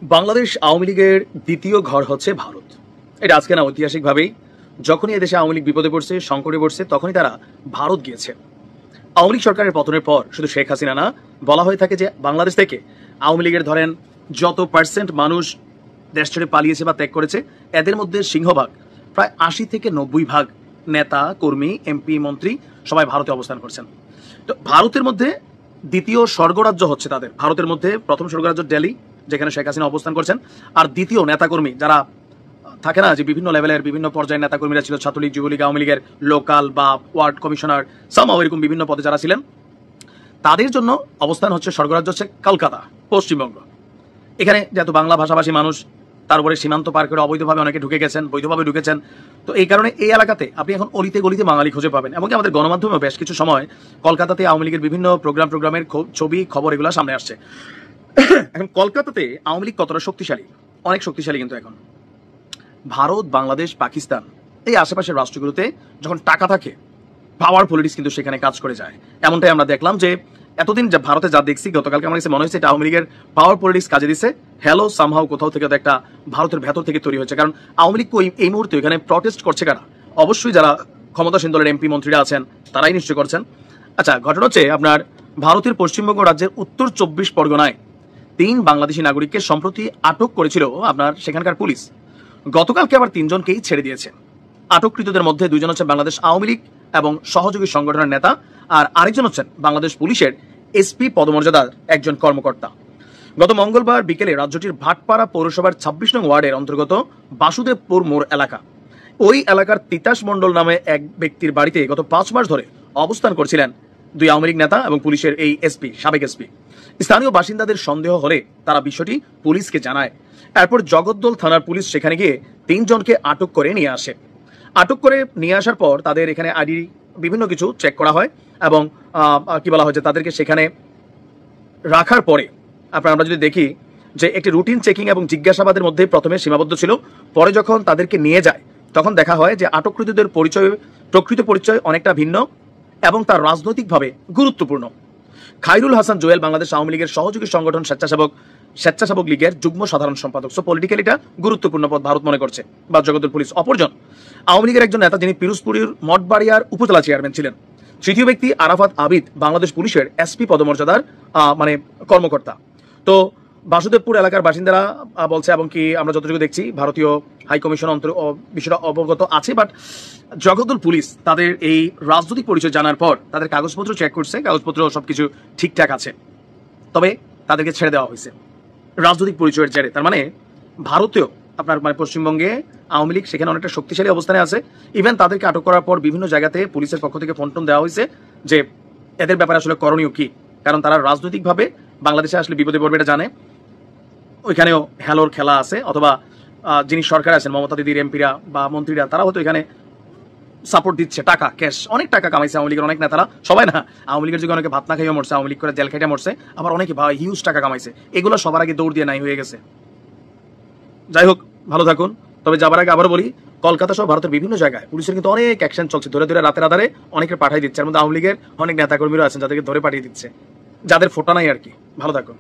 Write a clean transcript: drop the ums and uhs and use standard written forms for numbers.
বাংলাদেশ আওয়ামী লীগের দ্বিতীয় ঘর হচ্ছে ভারত। এটা আজকে না, ঐতিহাসিকভাবেই যখনই এদেশে আওয়ামী লীগ বিপদে পড়ছে, সংকটে পড়ছে, তখনই তারা ভারত গিয়েছে। আওয়ামী লীগ সরকারের পতনের পর শুধু শেখ হাসিনা না, বলা হয়ে থাকে যে বাংলাদেশ থেকে আওয়ামী লীগের ধরেন যত পার্সেন্ট মানুষ দেশ ছেড়ে পালিয়েছে বা ত্যাগ করেছে, এদের মধ্যে সিংহভাগ প্রায় ৮০ থেকে ৯০ নেতা, কর্মী, এমপি, মন্ত্রী সবাই ভারতে অবস্থান করছেন। তো ভারতের মধ্যে দ্বিতীয় স্বর্গরাজ্য হচ্ছে তাদের। ভারতের মধ্যে প্রথম স্বর্গরাজ্য দিল্লি, যেখানে শেখ হাসিনা অবস্থান করছেন, আর দ্বিতীয় নেতাকর্মী যারা থাকে না, যে বিভিন্ন লেভেলের বিভিন্ন পর্যায়ের নেতাকর্মীরা ছিল, ছাত্রলীগ, যুবলীগ, আওয়ামী লীগের লোকাল বা ওয়ার্ড কমিশনার, সামহাও এরকম বিভিন্ন পদে যারা ছিলেন, তাদের জন্য অবস্থান হচ্ছে স্বর্গরাজ্য হচ্ছে কলকাতা, পশ্চিমবঙ্গ। এখানে যেহেতু বাংলা ভাষাভাষী মানুষ, তার উপরে সীমান্ত পার করে অবৈধভাবে অনেকে ঢুকে গেছেন, বৈধভাবে ঢুকেছেন। তো এই কারণে এই এলাকাতে আপনি এখন অলিতে গলিতে বাঙালি খুঁজে পাবেন। এমনকি আমাদের গণমাধ্যমে বেশ কিছু সময় কলকাতাতে আওয়ামী লীগের বিভিন্ন প্রোগ্রামের ছবি, খবর এগুলো সামনে আসছে। এখন কলকাতাতে আওয়ামী লীগ কতটা শক্তিশালী? অনেক শক্তিশালী। কিন্তু এখন ভারত, বাংলাদেশ, পাকিস্তান এই আশেপাশের রাষ্ট্রগুলোতে যখন টাকা থাকে, পাওয়ার পলিটিক্স কিন্তু সেখানে কাজ করে যায়। এমনটাই আমরা দেখলাম যে এতদিন যে ভারতে যা দেখছি, গতকালকে আমার কাছে মনে হয়েছে এটা আওয়ামী লীগের পাওয়ার পলিটিক্স কাজে দিচ্ছে। হ্যালো সামহাও কোথাও থেকে একটা ভারতের ভেতর থেকে তৈরি হয়েছে। কারণ আওয়ামী লীগ এই মুহূর্তে এখানে প্রটেস্ট করছে কারা? অবশ্যই যারা ক্ষমতাসীন দলের এমপি মন্ত্রীরা আছেন, তারাই নিশ্চয় করছেন। আচ্ছা, ঘটনা হচ্ছে আপনার ভারতের পশ্চিমবঙ্গ রাজ্যের উত্তর ২৪ পরগনায় ৩ বাংলাদেশি নাগরিককে সম্প্রতি আটক করেছিল আপনার সেখানকার পুলিশ। গতকালকে আবার ৩ জনকেই ছেড়ে দিয়েছে। আটককৃতদের মধ্যে ২ জন হচ্ছে বাংলাদেশ আওয়ামী লীগ এবং সহযোগী সংগঠনের নেতা, আর আরেকজন হচ্ছেন বাংলাদেশ পুলিশের এসপি পদমর্যাদার একজন কর্মকর্তা। গত মঙ্গলবার বিকেলে রাজ্যটির ভাটপাড়া পৌরসভার ২৬ নং ওয়ার্ডের অন্তর্গত বাসুদেবপুর মোড় এলাকা, ওই এলাকার তিতাস মণ্ডল নামে এক ব্যক্তির বাড়িতে গত ৫ মাস ধরে অবস্থান করছিলেন ২ আওয়ামী লীগ নেতা এবং পুলিশের এই এসপি, সাবেক এসপি। স্থানীয় বাসিন্দাদের সন্দেহ হলে তারা বিষয়টি পুলিশকে জানায়। এরপর জগদ্দল থানার পুলিশ সেখানে গিয়ে ৩ জনকে আটক করে নিয়ে আসে। আটক করে নিয়ে আসার পর তাদের এখানে আইডি বিভিন্ন কিছু চেক করা হয় এবং কি বলা হয় যে তাদেরকে সেখানে রাখার পরে আমরা যদি দেখি যে একটি রুটিন চেকিং এবং জিজ্ঞাসাবাদের মধ্যে প্রথমে সীমাবদ্ধ ছিল। পরে যখন তাদেরকে নিয়ে যায় তখন দেখা হয় যে আটককৃতদের প্রকৃত পরিচয় অনেকটা ভিন্ন এবং তার রাজনৈতিকভাবে গুরুত্বপূর্ণ। খায়রুল হাসান জুয়েল বাংলাদেশ আওয়ামী লীগের সহযোগী সংগঠন স্বেচ্ছাসেবক লীগের যুগ্ম সাধারণ সম্পাদক। সো পলিটিক্যালি এটা গুরুত্বপূর্ণ পদ ভারত মনে করছে বা জগদ্দল পুলিশ। অপরজন আওয়ামী লীগের একজন নেতা, যিনি পিরোজপুরের মঠবাড়িয়ার উপজেলা চেয়ারম্যান ছিলেন। তৃতীয় ব্যক্তি আরাফাত আবিদ, বাংলাদেশ পুলিশের এসপি পদমর্যাদার কর্মকর্তা। তো বাসুদেবপুর এলাকার বাসিন্দারা বলছে, এবং কি আমরা যতটুকু দেখছি ভারতীয় হাইকমিশন বিষয়টা অবগত আছে, বাট জগদ্দল পুলিশ তাদের এই রাজনৈতিক পরিচয় জানার পর তাদের কাগজপত্র চেক করছে, কাগজপত্র সবকিছু ঠিকঠাক আছে, তবে তাদেরকে ছেড়ে দেওয়া হয়েছে রাজনৈতিক পরিচয়ের জেরে। তার মানে ভারতেও আপনার পশ্চিমবঙ্গে আওয়ামী লীগ সেখানে অনেকটা শক্তিশালী অবস্থানে আছে। ইভেন তাদেরকে আটক করার পর বিভিন্ন জায়গাতে পুলিশের পক্ষ থেকে ফোন টোন দেওয়া হয়েছে যে এদের ব্যাপারে আসলে করণীয় কি, কারণ তারা রাজনৈতিকভাবে বাংলাদেশে আসলে বিপদে পড়বে এটা জানে। ওইখানেও হ্যালোর খেলা আছে, অথবা যিনি সরকার আছেন, মমতা দিদির এমপিরা বা মন্ত্রীরা, তারা হয়তো এখানে সাপোর্ট দিচ্ছে। টাকা, ক্যাশ, অনেক টাকা কামাইছে আওয়ামী লীগের অনেক নেতারা। সবাই না, আওয়ামী লীগের যুগে অনেকে ভাত না খাইও মরছে, আওয়ামী লীগ করে জেল খাইটা মরছে, আবার অনেকে হিউজ টাকা কামাইছে। এগুলো সবার আগে দৌড় দিয়ে নাই হয়ে গেছে। যাই হোক, ভালো থাকুন। তবে যাবার আগে আবার বলি, কলকাতা সহ ভারতের বিভিন্ন জায়গায় পুলিশের কিন্তু অনেক অ্যাকশন চলছে, ধরে ধরে রাতে রাতারে অনেকে পাঠিয়ে দিচ্ছে। এর মধ্যে আওয়ামী লীগের অনেক নেতাকর্মীরা আছেন যাদেরকে ধরে পাঠিয়ে দিচ্ছে, যাদের ফোটা নাই আর কি। ভালো থাকুন।